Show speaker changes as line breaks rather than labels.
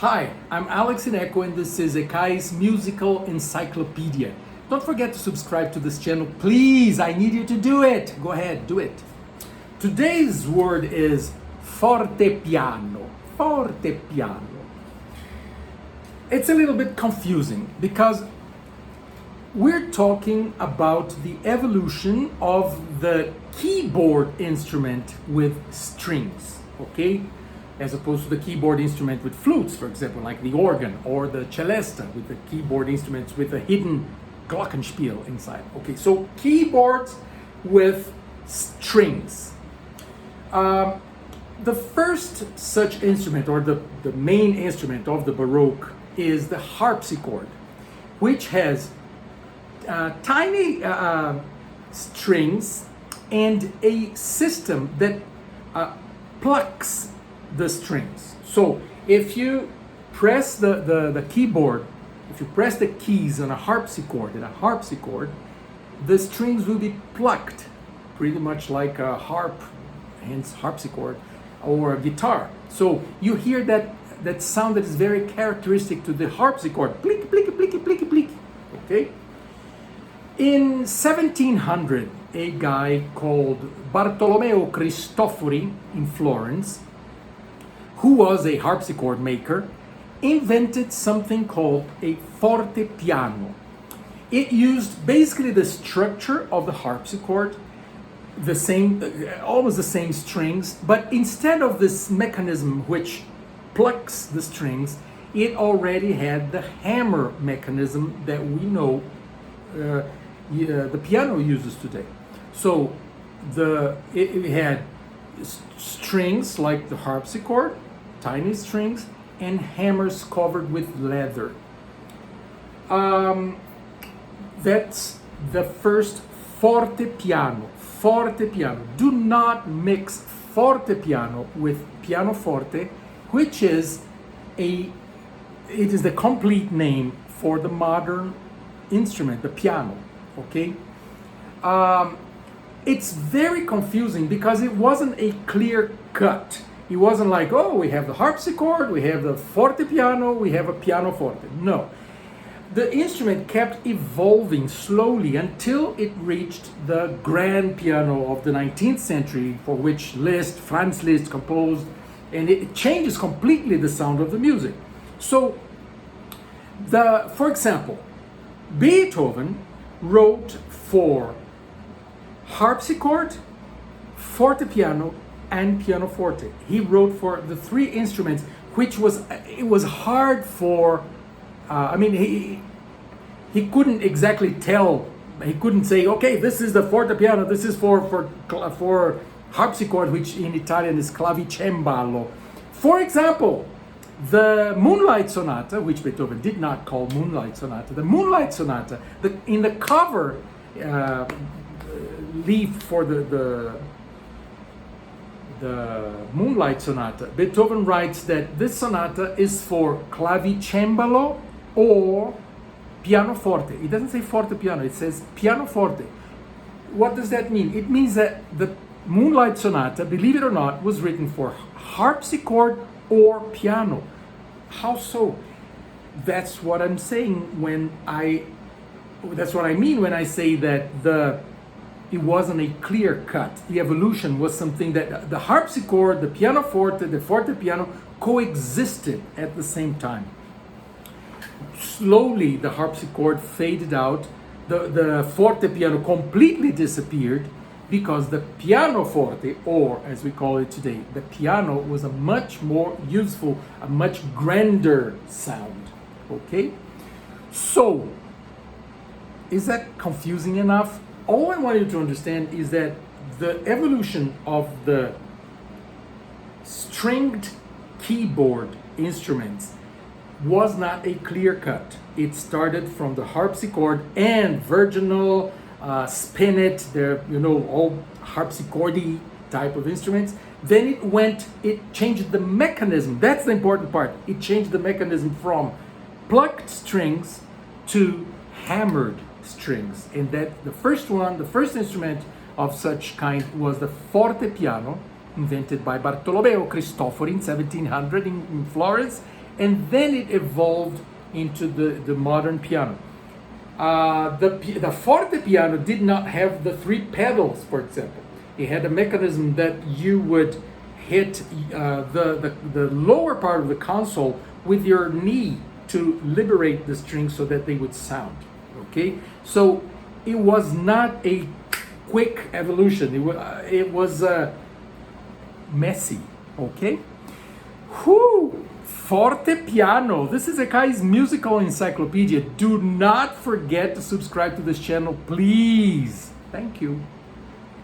Hi, I'm Alex Innecco and this is ECAI's Musical Encyclopedia. Don't forget to subscribe to this channel, please. I need you to do it. Go ahead, do it. Today's word is fortepiano. Fortepiano. It's a little bit confusing because we're talking about the evolution of the keyboard instrument with strings, okay? As opposed to the keyboard instrument with flutes, for example, like the organ, or the celesta with the keyboard instruments with a hidden glockenspiel inside. Okay, so keyboards with strings. The first such instrument, or the main instrument of the Baroque, is the harpsichord, which has tiny strings and a system that plucks the strings. So if you press the keyboard, if you press the keys on a harpsichord, the strings will be plucked, pretty much like a harp, hence harpsichord, or a guitar. So you hear that sound that is very characteristic to the harpsichord, plick, plick, plick, plick, plick, okay? In 1700, a guy called Bartolomeo Cristofori in Florence, who was a harpsichord maker, invented something called a fortepiano. It used basically the structure of the harpsichord, the same, almost the same strings, but instead of this mechanism which plucks the strings, it already had the hammer mechanism that we know the piano uses today. So it had strings like the harpsichord, tiny strings, and hammers covered with leather. That's the first fortepiano. Fortepiano. Do not mix fortepiano with pianoforte, which is it is the complete name for the modern instrument, the piano. Okay. It's very confusing because it wasn't a clear cut. It wasn't like, oh, we have the harpsichord, we have the fortepiano, we have a pianoforte. No. The instrument kept evolving slowly until it reached the grand piano of the 19th century, for which Franz Liszt composed, and it changes completely the sound of the music. So, for example, Beethoven wrote for harpsichord, fortepiano, and pianoforte. He wrote for the three instruments, which was hard for. He couldn't exactly tell. He couldn't say, okay, this is the fortepiano, this is for harpsichord, which in Italian is clavicembalo. For example, the Moonlight Sonata, which Beethoven did not call Moonlight Sonata, the Moonlight Sonata, in the cover leaf for the Moonlight Sonata, Beethoven writes that this sonata is for clavicembalo or pianoforte. It doesn't say fortepiano, it says pianoforte. What does that mean? It means that the Moonlight Sonata, believe it or not, was written for harpsichord or piano. How so? That's what I'm saying that's what I mean when I say that it wasn't a clear cut. The evolution was something that the harpsichord, the pianoforte, the fortepiano coexisted at the same time. Slowly, the harpsichord faded out, the fortepiano completely disappeared, because the pianoforte, or as we call it today, the piano, was a much more useful, a much grander sound. Okay? So, is that confusing enough? All I want you to understand is that the evolution of the stringed keyboard instruments was not a clear cut. It started from the harpsichord and virginal, spinet, all harpsichordy type of instruments. Then it changed the mechanism. That's the important part. It changed the mechanism from plucked strings to hammered strings, and that the first instrument of such kind was the fortepiano, invented by Bartolomeo Cristofori in 1700 in Florence, and then it evolved into the modern piano. The fortepiano did not have the 3 pedals, for example. It had a mechanism that you would hit the lower part of the console with your knee to liberate the strings so that they would sound. Okay, so it was not a quick evolution. It was messy. Okay. Whew. Fortepiano. This is ECAI's musical encyclopedia. Do not forget to subscribe to this channel, please. Thank you.